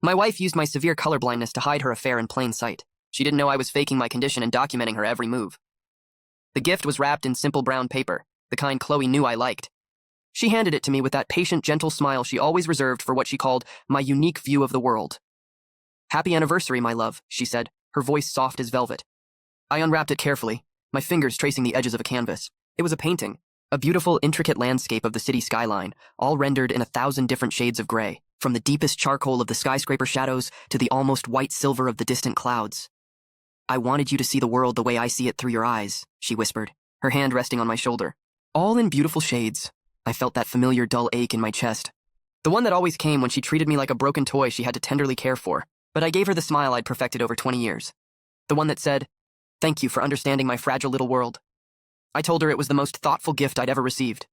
My wife used my severe colorblindness to hide her affair in plain sight. She didn't know I was faking my condition and documenting her every move. The gift was wrapped in simple brown paper, the kind Chloe knew I liked. She handed it to me with that patient, gentle smile she always reserved for what she called my unique view of the world. "Happy anniversary, my love," she said, her voice soft as velvet. I unwrapped it carefully, my fingers tracing the edges of a canvas. It was a painting, a beautiful, intricate landscape of the city skyline, all rendered in 1,000 different shades of gray, from the deepest charcoal of the skyscraper shadows to the almost white silver of the distant clouds. "I wanted you to see the world the way I see it through your eyes," she whispered, her hand resting on my shoulder. All in beautiful shades. I felt that familiar dull ache in my chest. The one that always came when she treated me like a broken toy she had to tenderly care for. But I gave her the smile I'd perfected over 20 years. The one that said, "Thank you for understanding my fragile little world." I told her it was the most thoughtful gift I'd ever received.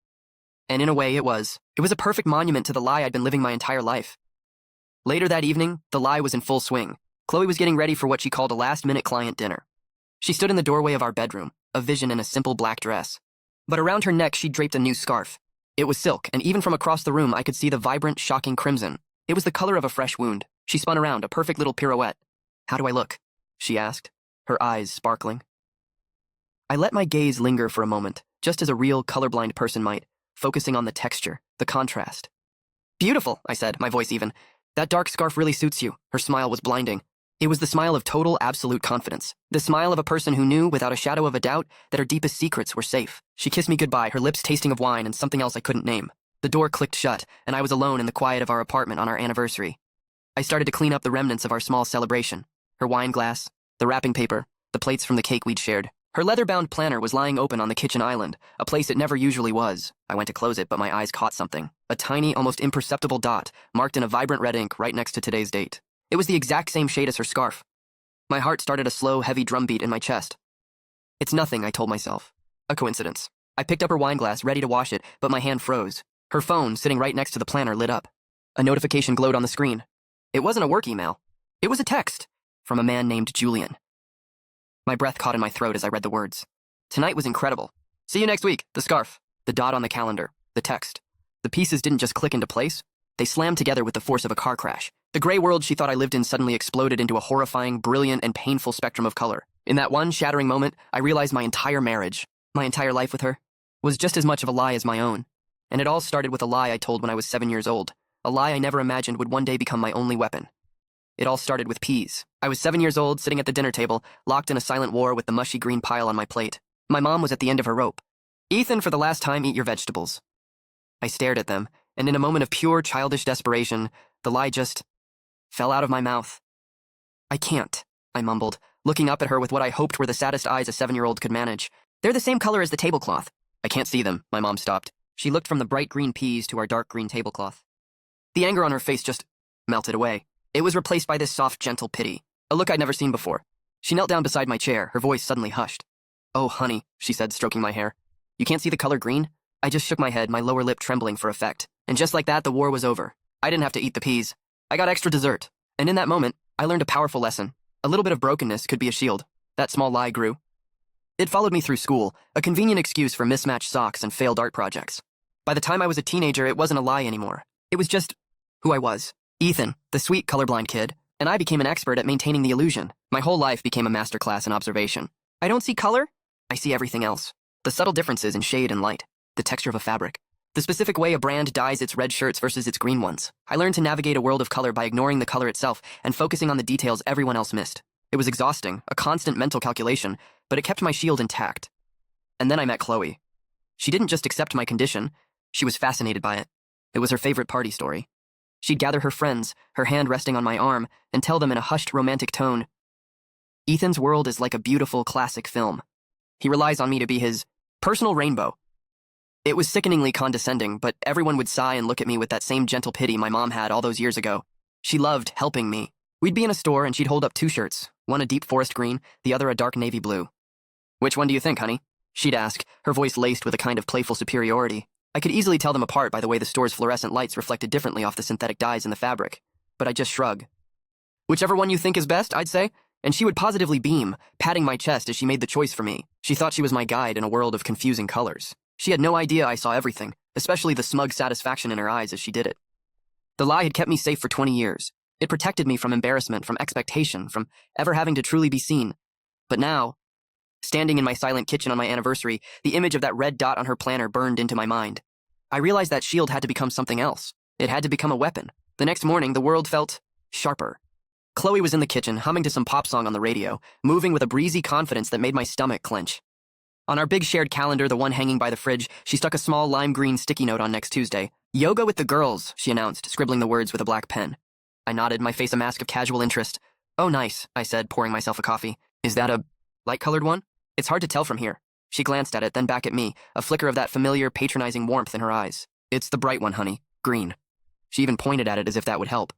And in a way, it was. It was a perfect monument to the lie I'd been living my entire life. Later that evening, the lie was in full swing. Chloe was getting ready for what she called a last-minute client dinner. She stood in the doorway of our bedroom, a vision in a simple black dress. But around her neck, she draped a new scarf. It was silk, and even from across the room, I could see the vibrant, shocking crimson. It was the color of a fresh wound. She spun around, a perfect little pirouette. "How do I look?" she asked, her eyes sparkling. I let my gaze linger for a moment, just as a real colorblind person might, focusing on the texture, the contrast. "Beautiful," I said, my voice even. "That dark scarf really suits you." Her smile was blinding. It was the smile of total, absolute confidence. The smile of a person who knew, without a shadow of a doubt, that her deepest secrets were safe. She kissed me goodbye, her lips tasting of wine and something else I couldn't name. The door clicked shut, and I was alone in the quiet of our apartment on our anniversary. I started to clean up the remnants of our small celebration. Her wine glass, the wrapping paper, the plates from the cake we'd shared. Her leather-bound planner was lying open on the kitchen island, a place it never usually was. I went to close it, but my eyes caught something. A tiny, almost imperceptible dot, marked in a vibrant red ink right next to today's date. It was the exact same shade as her scarf. My heart started a slow, heavy drumbeat in my chest. "It's nothing," I told myself. "A coincidence." I picked up her wine glass, ready to wash it, but my hand froze. Her phone, sitting right next to the planner, lit up. A notification glowed on the screen. It wasn't a work email. It was a text from a man named Julian. My breath caught in my throat as I read the words. Tonight was incredible. "See you next week." The scarf, the dot on the calendar, the text. The pieces didn't just click into place. They slammed together with the force of a car crash. The gray world she thought I lived in suddenly exploded into a horrifying, brilliant, and painful spectrum of color. In that one shattering moment, I realized my entire marriage, my entire life with her, was just as much of a lie as my own. And it all started with a lie I told when I was 7 years old. A lie I never imagined would one day become my only weapon. It all started with peas. I was 7 years old, sitting at the dinner table, locked in a silent war with the mushy green pile on my plate. My mom was at the end of her rope. "Ethan, for the last time, eat your vegetables." I stared at them, and in a moment of pure childish desperation, the lie just fell out of my mouth. "I can't," I mumbled, looking up at her with what I hoped were the saddest eyes a 7-year-old could manage. "They're the same color as the tablecloth." "I can't see them," my mom stopped. She looked from the bright green peas to our dark green tablecloth. The anger on her face just melted away. It was replaced by this soft, gentle pity, a look I'd never seen before. She knelt down beside my chair, her voice suddenly hushed. "Oh, honey," she said, stroking my hair. "You can't see the color green?" I just shook my head, my lower lip trembling for effect. And just like that, the war was over. I didn't have to eat the peas. I got extra dessert. And in that moment, I learned a powerful lesson. A little bit of brokenness could be a shield. That small lie grew. It followed me through school, a convenient excuse for mismatched socks and failed art projects. By the time I was a teenager, it wasn't a lie anymore. It was just who I was. Ethan, the sweet colorblind kid, and I became an expert at maintaining the illusion. My whole life became a masterclass in observation. I don't see color. I see everything else. The subtle differences in shade and light, the texture of a fabric, the specific way a brand dyes its red shirts versus its green ones. I learned to navigate a world of color by ignoring the color itself and focusing on the details everyone else missed. It was exhausting, a constant mental calculation, but it kept my shield intact. And then I met Chloe. She didn't just accept my condition, she was fascinated by it. It was her favorite party story. She'd gather her friends, her hand resting on my arm, and tell them in a hushed, romantic tone, "Ethan's world is like a beautiful, classic film. He relies on me to be his personal rainbow." It was sickeningly condescending, but everyone would sigh and look at me with that same gentle pity my mom had all those years ago. She loved helping me. We'd be in a store and she'd hold up 2 shirts, one a deep forest green, the other a dark navy blue. "Which one do you think, honey?" she'd ask, her voice laced with a kind of playful superiority. I could easily tell them apart by the way the store's fluorescent lights reflected differently off the synthetic dyes in the fabric, but I'd just shrug. "Whichever one you think is best, I'd say," and she would positively beam, patting my chest as she made the choice for me. She thought she was my guide in a world of confusing colors. She had no idea I saw everything, especially the smug satisfaction in her eyes as she did it. The lie had kept me safe for 20 years. It protected me from embarrassment, from expectation, from ever having to truly be seen. But now, standing in my silent kitchen on my anniversary, the image of that red dot on her planner burned into my mind. I realized that shield had to become something else. It had to become a weapon. The next morning, the world felt sharper. Chloe was in the kitchen, humming to some pop song on the radio, moving with a breezy confidence that made my stomach clench. On our big shared calendar, the one hanging by the fridge, she stuck a small lime green sticky note on next Tuesday. "Yoga with the girls," she announced, scribbling the words with a black pen. I nodded, my face a mask of casual interest. "Oh, nice," I said, pouring myself a coffee. "Is that a light-colored one?" "It's hard to tell from here." She glanced at it, then back at me, a flicker of that familiar, patronizing warmth in her eyes. "It's the bright one, honey. Green." She even pointed at it as if that would help.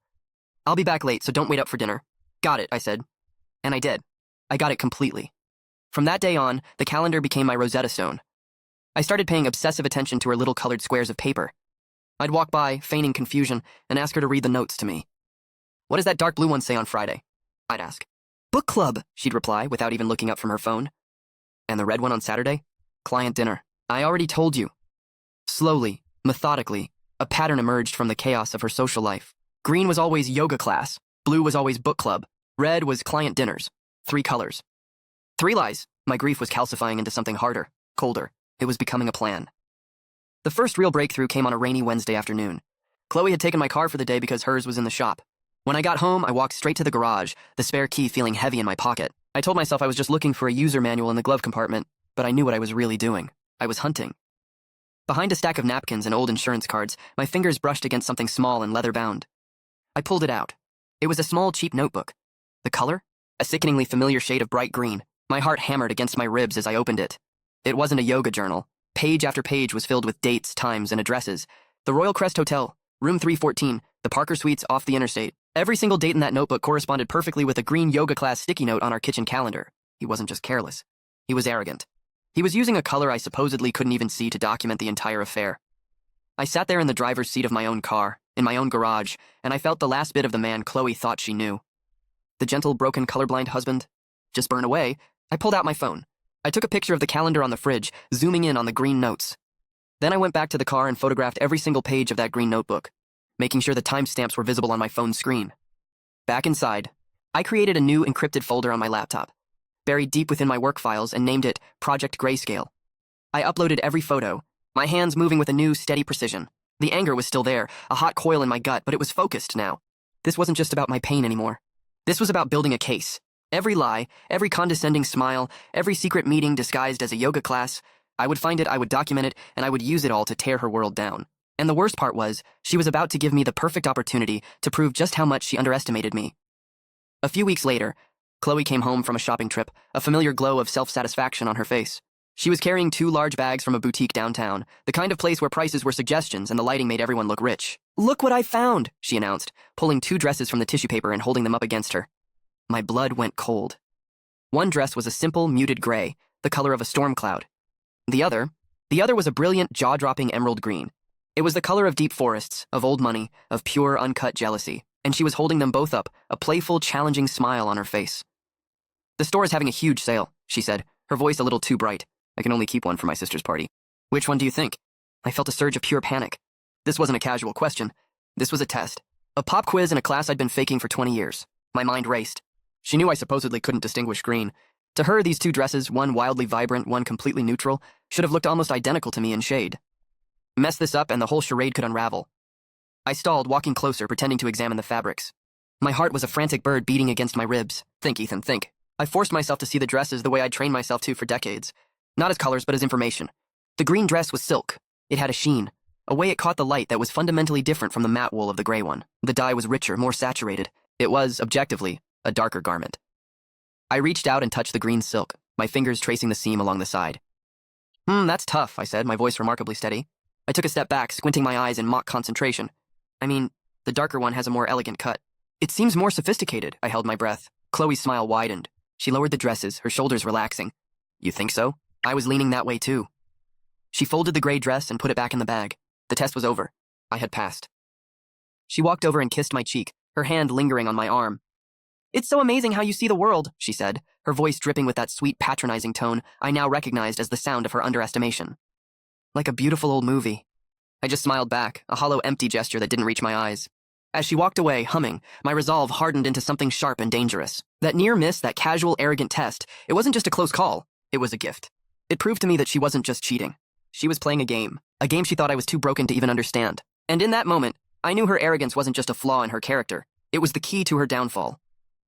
"I'll be back late, so don't wait up for dinner." "Got it," I said. And I did. I got it completely. From that day on, the calendar became my Rosetta Stone. I started paying obsessive attention to her little colored squares of paper. I'd walk by, feigning confusion, and ask her to read the notes to me. "What does that dark blue one say on Friday?" I'd ask. "Book club," she'd reply, without even looking up from her phone. "And the red one on Saturday?" "Client dinner." "I already told you." Slowly, methodically, a pattern emerged from the chaos of her social life. Green was always yoga class, blue was always book club, red was client dinners. 3 colors. 3 lies. My grief was calcifying into something harder, colder. It was becoming a plan. The first real breakthrough came on a rainy Wednesday afternoon. Chloe had taken my car for the day because hers was in the shop. When I got home, I walked straight to the garage, the spare key feeling heavy in my pocket. I told myself I was just looking for a user manual in the glove compartment, but I knew what I was really doing. I was hunting. Behind a stack of napkins and old insurance cards, my fingers brushed against something small and leather-bound. I pulled it out. It was a small, cheap notebook. The color? A sickeningly familiar shade of bright green. My heart hammered against my ribs as I opened it. It wasn't a yoga journal. Page after page was filled with dates, times, and addresses. The Royal Crest Hotel, room 314, the Parker Suites off the interstate. Every single date in that notebook corresponded perfectly with a green yoga class sticky note on our kitchen calendar. He wasn't just careless. He was arrogant. He was using a color I supposedly couldn't even see to document the entire affair. I sat there in the driver's seat of my own car, in my own garage, and I felt the last bit of the man Chloe thought she knew. The gentle, broken, colorblind husband? Just burn away. I pulled out my phone. I took a picture of the calendar on the fridge, zooming in on the green notes. Then I went back to the car and photographed every single page of that green notebook, making sure the timestamps were visible on my phone's screen. Back inside, I created a new encrypted folder on my laptop, buried deep within my work files, and named it Project Grayscale. I uploaded every photo, my hands moving with a new, steady precision. The anger was still there, a hot coil in my gut, but it was focused now. This wasn't just about my pain anymore. This was about building a case. Every lie, every condescending smile, every secret meeting disguised as a yoga class, I would find it, I would document it, and I would use it all to tear her world down. And the worst part was, she was about to give me the perfect opportunity to prove just how much she underestimated me. A few weeks later, Chloe came home from a shopping trip, a familiar glow of self-satisfaction on her face. She was carrying 2 large bags from a boutique downtown, the kind of place where prices were suggestions and the lighting made everyone look rich. "Look what I found," she announced, pulling 2 dresses from the tissue paper and holding them up against her. My blood went cold. One dress was a simple, muted gray, the color of a storm cloud. The other was a brilliant, jaw-dropping emerald green. It was the color of deep forests, of old money, of pure, uncut jealousy, and she was holding them both up, a playful, challenging smile on her face. "The store is having a huge sale," she said, her voice a little too bright. "I can only keep one for my sister's party." "Which one do you think?" I felt a surge of pure panic. This wasn't a casual question. This was a test. A pop quiz in a class I'd been faking for 20 years. My mind raced. She knew I supposedly couldn't distinguish green. To her, these 2 dresses, one wildly vibrant, one completely neutral, should have looked almost identical to me in shade. Mess this up and the whole charade could unravel. I stalled, walking closer, pretending to examine the fabrics. My heart was a frantic bird beating against my ribs. Think, Ethan, think. I forced myself to see the dresses the way I'd trained myself to for decades. Not as colors, but as information. The green dress was silk. It had a sheen, a way it caught the light that was fundamentally different from the matte wool of the gray one. The dye was richer, more saturated. It was, objectively, a darker garment. I reached out and touched the green silk, my fingers tracing the seam along the side. That's tough," I said, my voice remarkably steady. I took a step back, squinting my eyes in mock concentration. "I mean, the darker one has a more elegant cut. It seems more sophisticated," I held my breath. Chloe's smile widened. She lowered the dresses, her shoulders relaxing. "You think so?" I was leaning that way too. She folded the gray dress and put it back in the bag. The test was over. I had passed. She walked over and kissed my cheek, her hand lingering on my arm. "It's so amazing how you see the world," she said, her voice dripping with that sweet, patronizing tone I now recognized as the sound of her underestimation. "Like a beautiful old movie." I just smiled back, a hollow, empty gesture that didn't reach my eyes. As she walked away, humming, my resolve hardened into something sharp and dangerous. That near miss, that casual, arrogant test, it wasn't just a close call, it was a gift. It proved to me that she wasn't just cheating. She was playing a game she thought I was too broken to even understand. And in that moment, I knew her arrogance wasn't just a flaw in her character, it was the key to her downfall.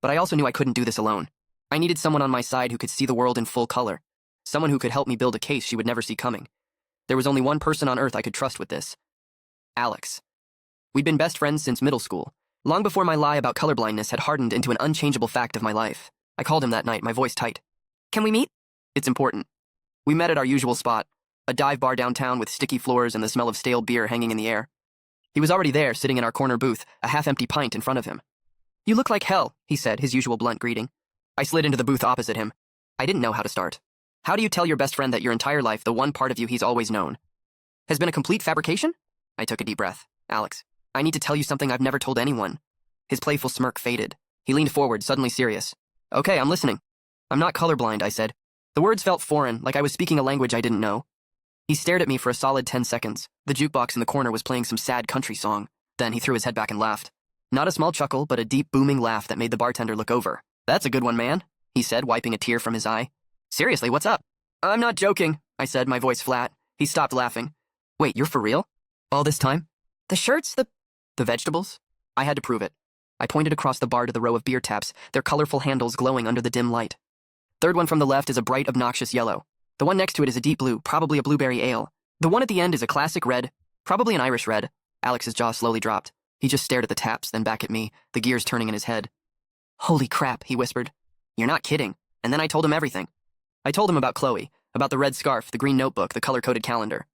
But I also knew I couldn't do this alone. I needed someone on my side who could see the world in full color, someone who could help me build a case she would never see coming. There was only one person on earth I could trust with this. Alex. We'd been best friends since middle school, long before my lie about colorblindness had hardened into an unchangeable fact of my life. I called him that night, my voice tight. Can we meet? It's important. We met at our usual spot, a dive bar downtown with sticky floors and the smell of stale beer hanging in the air. He was already there, sitting in our corner booth, a half-empty pint in front of him. You look like hell, he said, his usual blunt greeting. I slid into the booth opposite him. I didn't know how to start. How do you tell your best friend that your entire life, the one part of you he's always known, has been a complete fabrication? I took a deep breath. Alex, I need to tell you something I've never told anyone. His playful smirk faded. He leaned forward, suddenly serious. Okay, I'm listening. I'm not colorblind, I said. The words felt foreign, like I was speaking a language I didn't know. He stared at me for a solid 10 seconds. The jukebox in the corner was playing some sad country song. Then he threw his head back and laughed. Not a small chuckle, but a deep, booming laugh that made the bartender look over. That's a good one, man, he said, wiping a tear from his eye. Seriously, what's up? I'm not joking, I said, my voice flat. He stopped laughing. Wait, you're for real? All this time? The shirts, the vegetables? I had to prove it. I pointed across the bar to the row of beer taps, their colorful handles glowing under the dim light. Third one from the left is a bright, obnoxious yellow. The one next to it is a deep blue, probably a blueberry ale. The one at the end is a classic red, probably an Irish red. Alex's jaw slowly dropped. He just stared at the taps, then back at me, the gears turning in his head. Holy crap, he whispered. You're not kidding. And then I told him everything. I told him about Chloe, about the red scarf, the green notebook, the color-coded calendar.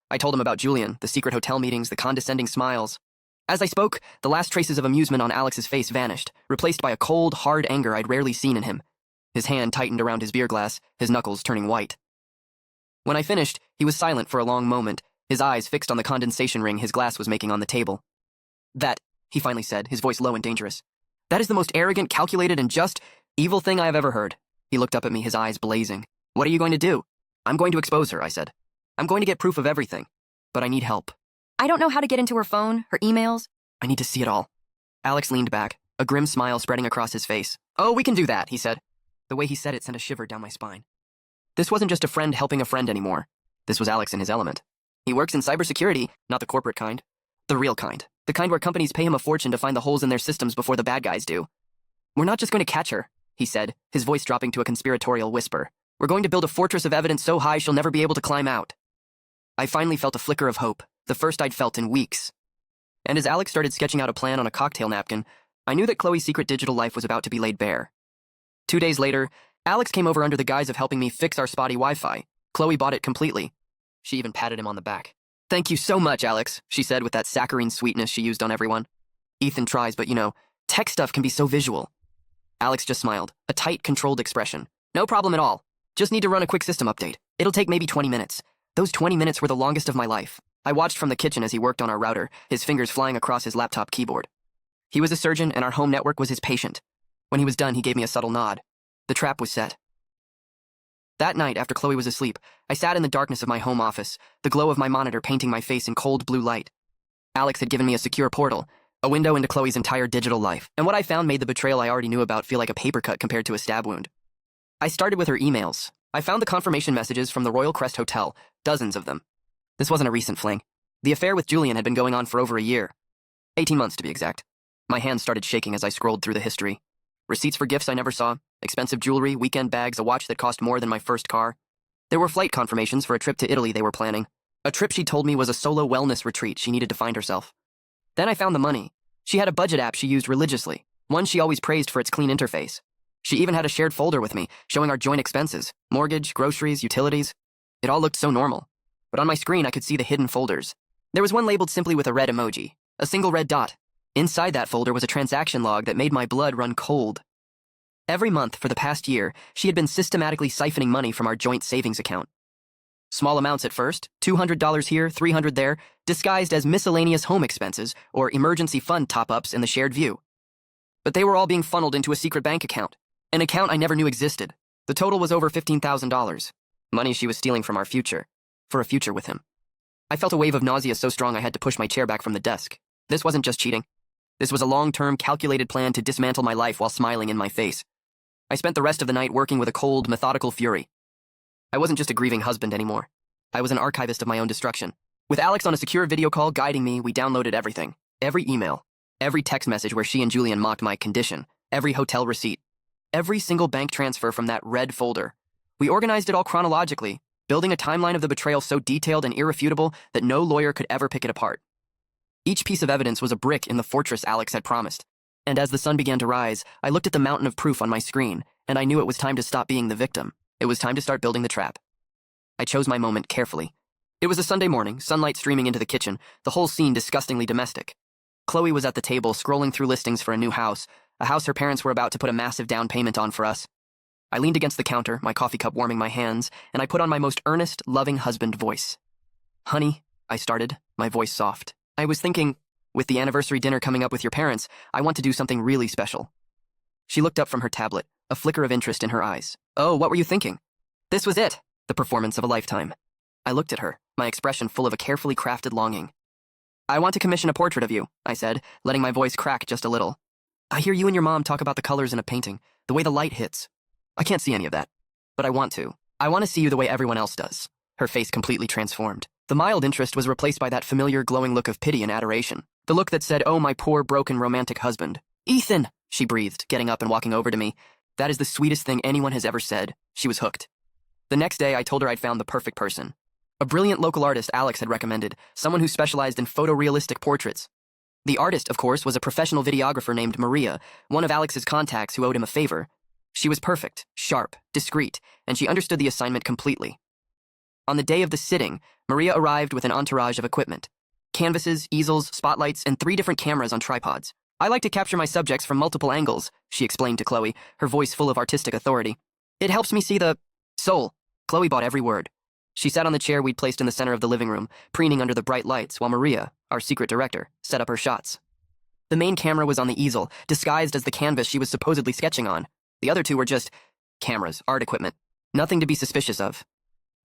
I told him about Julian, the secret hotel meetings, the condescending smiles. As I spoke, the last traces of amusement on Alex's face vanished, replaced by a cold, hard anger I'd rarely seen in him. His hand tightened around his beer glass, his knuckles turning white. When I finished, he was silent for a long moment, his eyes fixed on the condensation ring his glass was making on the table. That, he finally said, his voice low and dangerous. That is the most arrogant, calculated, and just, evil thing I have ever heard. He looked up at me, his eyes blazing. What are you going to do? I'm going to expose her, I said. I'm going to get proof of everything. But I need help. I don't know how to get into her phone, her emails. I need to see it all. Alex leaned back, a grim smile spreading across his face. Oh, we can do that, he said. The way he said it sent a shiver down my spine. This wasn't just a friend helping a friend anymore. This was Alex in his element. He works in cybersecurity, not the corporate kind. The real kind. The kind where companies pay him a fortune to find the holes in their systems before the bad guys do. We're not just going to catch her, he said, his voice dropping to a conspiratorial whisper. We're going to build a fortress of evidence so high she'll never be able to climb out. I finally felt a flicker of hope, the first I'd felt in weeks. And as Alex started sketching out a plan on a cocktail napkin, I knew that Chloe's secret digital life was about to be laid bare. 2 days later, Alex came over under the guise of helping me fix our spotty Wi-Fi. Chloe bought it completely. She even patted him on the back. Thank you so much, Alex, she said with that saccharine sweetness she used on everyone. Ethan tries, but tech stuff can be so visual. Alex just smiled, a tight, controlled expression. No problem at all. Just need to run a quick system update. It'll take maybe 20 minutes. Those 20 minutes were the longest of my life. I watched from the kitchen as he worked on our router, his fingers flying across his laptop keyboard. He was a surgeon, and our home network was his patient. When he was done, he gave me a subtle nod. The trap was set. That night, after Chloe was asleep, I sat in the darkness of my home office, the glow of my monitor painting my face in cold blue light. Alex had given me a secure portal, a window into Chloe's entire digital life, and what I found made the betrayal I already knew about feel like a paper cut compared to a stab wound. I started with her emails. I found the confirmation messages from the Royal Crest Hotel, dozens of them. This wasn't a recent fling. The affair with Julian had been going on for over a year. 18 months, to be exact. My hands started shaking as I scrolled through the history. Receipts for gifts I never saw, expensive jewelry, weekend bags, a watch that cost more than my first car. There were flight confirmations for a trip to Italy they were planning. A trip she told me was a solo wellness retreat she needed to find herself. Then I found the money. She had a budget app she used religiously, one she always praised for its clean interface. She even had a shared folder with me, showing our joint expenses, mortgage, groceries, utilities. It all looked so normal. But on my screen I could see the hidden folders. There was one labeled simply with a red emoji, a single red dot. Inside that folder was a transaction log that made my blood run cold. Every month for the past year, she had been systematically siphoning money from our joint savings account. Small amounts at first, $200 here, $300 there, disguised as miscellaneous home expenses or emergency fund top-ups in the shared view. But they were all being funneled into a secret bank account, an account I never knew existed. The total was over $15,000, money she was stealing from our future, for a future with him. I felt a wave of nausea so strong I had to push my chair back from the desk. This wasn't just cheating. This was a long-term, calculated plan to dismantle my life while smiling in my face. I spent the rest of the night working with a cold, methodical fury. I wasn't just a grieving husband anymore. I was an archivist of my own destruction. With Alex on a secure video call guiding me, we downloaded everything. Every email, every text message where she and Julian mocked my condition, every hotel receipt, every single bank transfer from that red folder. We organized it all chronologically, building a timeline of the betrayal so detailed and irrefutable that no lawyer could ever pick it apart. Each piece of evidence was a brick in the fortress Alex had promised. And as the sun began to rise, I looked at the mountain of proof on my screen, and I knew it was time to stop being the victim. It was time to start building the trap. I chose my moment carefully. It was a Sunday morning, sunlight streaming into the kitchen, the whole scene disgustingly domestic. Chloe was at the table, scrolling through listings for a new house, a house her parents were about to put a massive down payment on for us. I leaned against the counter, my coffee cup warming my hands, and I put on my most earnest, loving husband voice. "Honey," I started, my voice soft. "I was thinking, with the anniversary dinner coming up with your parents, I want to do something really special." She looked up from her tablet, a flicker of interest in her eyes. "Oh, what were you thinking?" This was it, the performance of a lifetime. I looked at her, my expression full of a carefully crafted longing. "I want to commission a portrait of you," I said, letting my voice crack just a little. "I hear you and your mom talk about the colors in a painting, the way the light hits. I can't see any of that, but I want to. I want to see you the way everyone else does." Her face completely transformed. The mild interest was replaced by that familiar glowing look of pity and adoration. The look that said, "Oh, my poor, broken, romantic husband." "Ethan," she breathed, getting up and walking over to me. "That is the sweetest thing anyone has ever said." She was hooked. The next day, I told her I'd found the perfect person. A brilliant local artist Alex had recommended, someone who specialized in photorealistic portraits. The artist, of course, was a professional videographer named Maria, one of Alex's contacts who owed him a favor. She was perfect, sharp, discreet, and she understood the assignment completely. On the day of the sitting, Maria arrived with an entourage of equipment. Canvases, easels, spotlights, and 3 different cameras on tripods. "I like to capture my subjects from multiple angles," she explained to Chloe, her voice full of artistic authority. "It helps me see the soul." Chloe bought every word. She sat on the chair we'd placed in the center of the living room, preening under the bright lights, while Maria, our secret director, set up her shots. The main camera was on the easel, disguised as the canvas she was supposedly sketching on. The other 2 were just cameras, art equipment. Nothing to be suspicious of.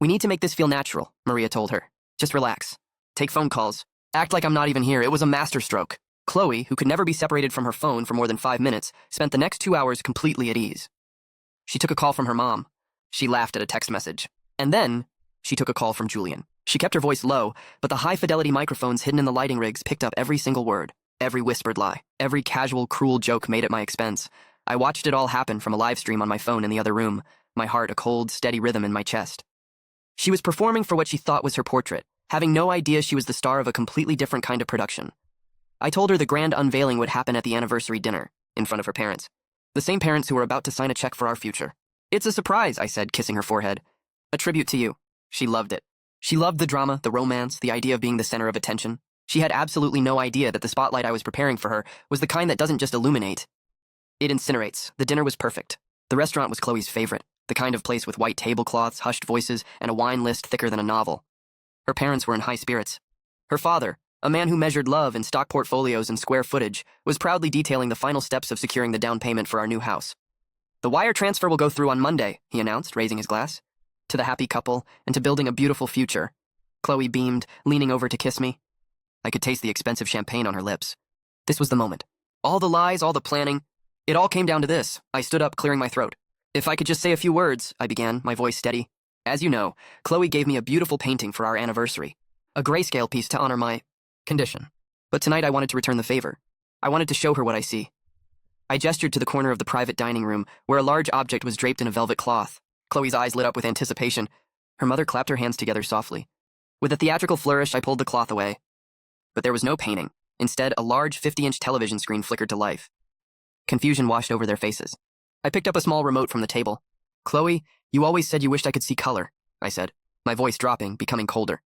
"We need to make this feel natural," Maria told her. "Just relax. Take phone calls. Act like I'm not even here." It was a masterstroke. Chloe, who could never be separated from her phone for more than 5 minutes, spent the next 2 hours completely at ease. She took a call from her mom. She laughed at a text message. And then, she took a call from Julian. She kept her voice low, but the high-fidelity microphones hidden in the lighting rigs picked up every single word, every whispered lie, every casual, cruel joke made at my expense. I watched it all happen from a live stream on my phone in the other room, my heart a cold, steady rhythm in my chest. She was performing for what she thought was her portrait, having no idea she was the star of a completely different kind of production. I told her the grand unveiling would happen at the anniversary dinner, in front of her parents. The same parents who were about to sign a check for our future. "It's a surprise," I said, kissing her forehead. "A tribute to you." She loved it. She loved the drama, the romance, the idea of being the center of attention. She had absolutely no idea that the spotlight I was preparing for her was the kind that doesn't just illuminate. It incinerates. The dinner was perfect. The restaurant was Chloe's favorite, the kind of place with white tablecloths, hushed voices, and a wine list thicker than a novel. Her parents were in high spirits. Her father, a man who measured love in stock portfolios and square footage, was proudly detailing the final steps of securing the down payment for our new house. "The wire transfer will go through on Monday," he announced, raising his glass. "To the happy couple, and to building a beautiful future." Chloe beamed, leaning over to kiss me. I could taste the expensive champagne on her lips. This was the moment. All the lies, all the planning. It all came down to this. I stood up, clearing my throat. "If I could just say a few words," I began, my voice steady. "As you know, Chloe gave me a beautiful painting for our anniversary. A grayscale piece to honor my condition. But tonight I wanted to return the favor. I wanted to show her what I see." I gestured to the corner of the private dining room, where a large object was draped in a velvet cloth. Chloe's eyes lit up with anticipation. Her mother clapped her hands together softly. With a theatrical flourish, I pulled the cloth away. But there was no painting. Instead, a large 50-inch television screen flickered to life. Confusion washed over their faces. I picked up a small remote from the table. "Chloe, you always said you wished I could see color," I said, my voice dropping, becoming colder.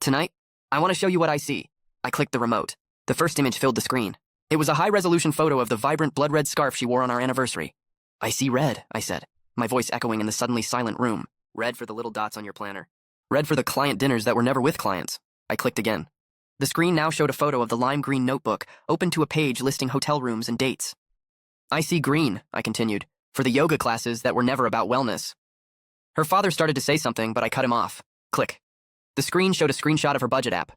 "Tonight, I want to show you what I see." I clicked the remote. The first image filled the screen. It was a high-resolution photo of the vibrant blood-red scarf she wore on our anniversary. "I see red," I said, my voice echoing in the suddenly silent room. "Red for the little dots on your planner. Red for the client dinners that were never with clients." I clicked again. The screen now showed a photo of the lime green notebook, open to a page listing hotel rooms and dates. "I see green," I continued, "for the yoga classes that were never about wellness." Her father started to say something, but I cut him off. Click. The screen showed a screenshot of her budget app.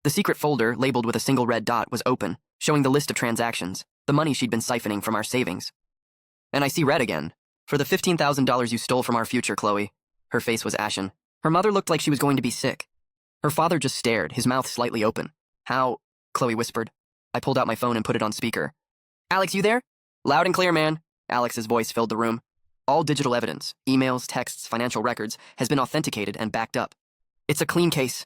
The secret folder, labeled with a single red dot, was open. showing the list of transactions, the money she'd been siphoning from our savings. And I see red again. For the $15,000 you stole from our future, Chloe. Her face was ashen. Her mother looked like she was going to be sick. Her father just stared, his mouth slightly open. How? Chloe whispered. I pulled out my phone and put it on speaker. Alex, you there? Loud and clear, man. Alex's voice filled the room. All digital evidence, emails, texts, financial records, has been authenticated and backed up. It's a clean case.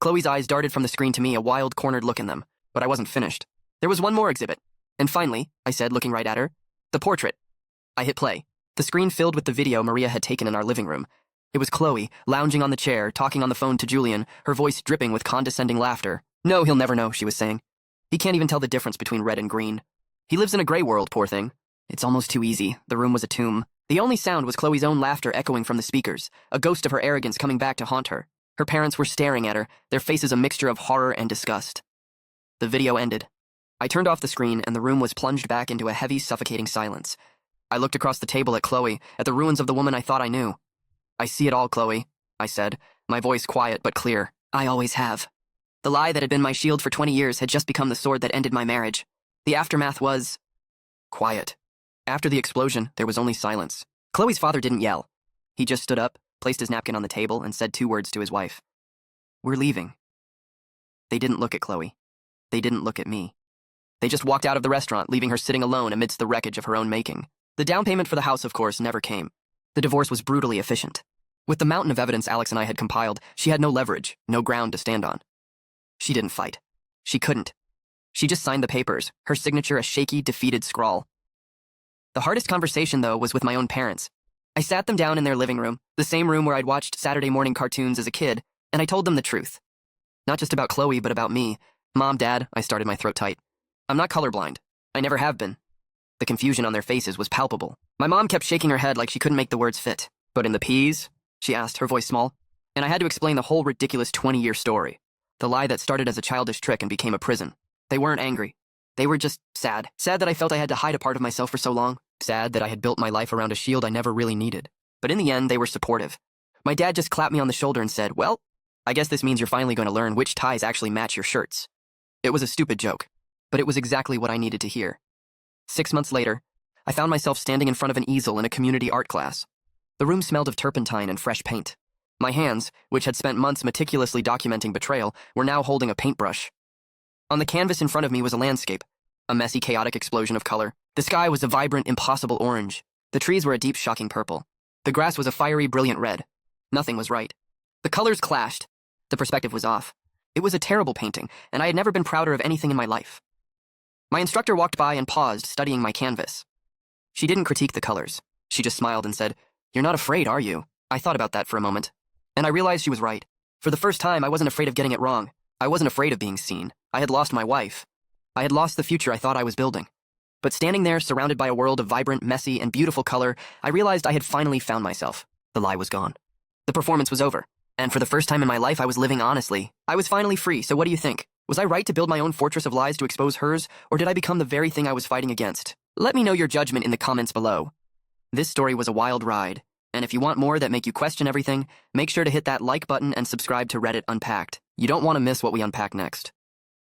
Chloe's eyes darted from the screen to me, a wild, cornered look in them. But I wasn't finished. There was one more exhibit. And finally, I said, looking right at her, the portrait. I hit play. The screen filled with the video Maria had taken in our living room. It was Chloe, lounging on the chair, talking on the phone to Julian, her voice dripping with condescending laughter. No, he'll never know, she was saying. He can't even tell the difference between red and green. He lives in a gray world, poor thing. It's almost too easy. The room was a tomb. The only sound was Chloe's own laughter echoing from the speakers, a ghost of her arrogance coming back to haunt her. Her parents were staring at her, their faces a mixture of horror and disgust. The video ended. I turned off the screen, and the room was plunged back into a heavy, suffocating silence. I looked across the table at Chloe, at the ruins of the woman I thought I knew. I see it all, Chloe, I said, my voice quiet but clear. I always have. The lie that had been my shield for 20 years had just become the sword that ended my marriage. The aftermath was... quiet. After the explosion, there was only silence. Chloe's father didn't yell. He just stood up, placed his napkin on the table, and said 2 words to his wife. We're leaving. They didn't look at Chloe. They didn't look at me. They just walked out of the restaurant, leaving her sitting alone amidst the wreckage of her own making. The down payment for the house, of course, never came. The divorce was brutally efficient. With the mountain of evidence Alex and I had compiled, she had no leverage, no ground to stand on. She didn't fight. She couldn't. She just signed the papers, her signature a shaky, defeated scrawl. The hardest conversation, though, was with my own parents. I sat them down in their living room, the same room where I'd watched Saturday morning cartoons as a kid, and I told them the truth. Not just about Chloe, but about me. Mom, Dad, I started my throat tight. I'm not colorblind. I never have been. The confusion on their faces was palpable. My mom kept shaking her head like she couldn't make the words fit. But in the peas? She asked, her voice small. And I had to explain the whole ridiculous 20-year story. The lie that started as a childish trick and became a prison. They weren't angry. They were just sad. Sad that I felt I had to hide a part of myself for so long. Sad that I had built my life around a shield I never really needed. But in the end, they were supportive. My dad just clapped me on the shoulder and said, well, I guess this means you're finally going to learn which ties actually match your shirts. It was a stupid joke, but it was exactly what I needed to hear. 6 months later, I found myself standing in front of an easel in a community art class. The room smelled of turpentine and fresh paint. My hands, which had spent months meticulously documenting betrayal, were now holding a paintbrush. On the canvas in front of me was a landscape, a messy, chaotic explosion of color. The sky was a vibrant, impossible orange. The trees were a deep, shocking purple. The grass was a fiery, brilliant red. Nothing was right. The colors clashed. The perspective was off. It was a terrible painting, and I had never been prouder of anything in my life. My instructor walked by and paused, studying my canvas. She didn't critique the colors. She just smiled and said, "You're not afraid, are you?" I thought about that for a moment, and I realized she was right. For the first time, I wasn't afraid of getting it wrong. I wasn't afraid of being seen. I had lost my wife. I had lost the future I thought I was building. But standing there, surrounded by a world of vibrant, messy, and beautiful color, I realized I had finally found myself. The lie was gone. The performance was over. And for the first time in my life, I was living honestly. I was finally free, so what do you think? Was I right to build my own fortress of lies to expose hers, or did I become the very thing I was fighting against? Let me know your judgment in the comments below. This story was a wild ride, and if you want more that make you question everything, make sure to hit that like button and subscribe to Reddit Unpacked. You don't want to miss what we unpack next.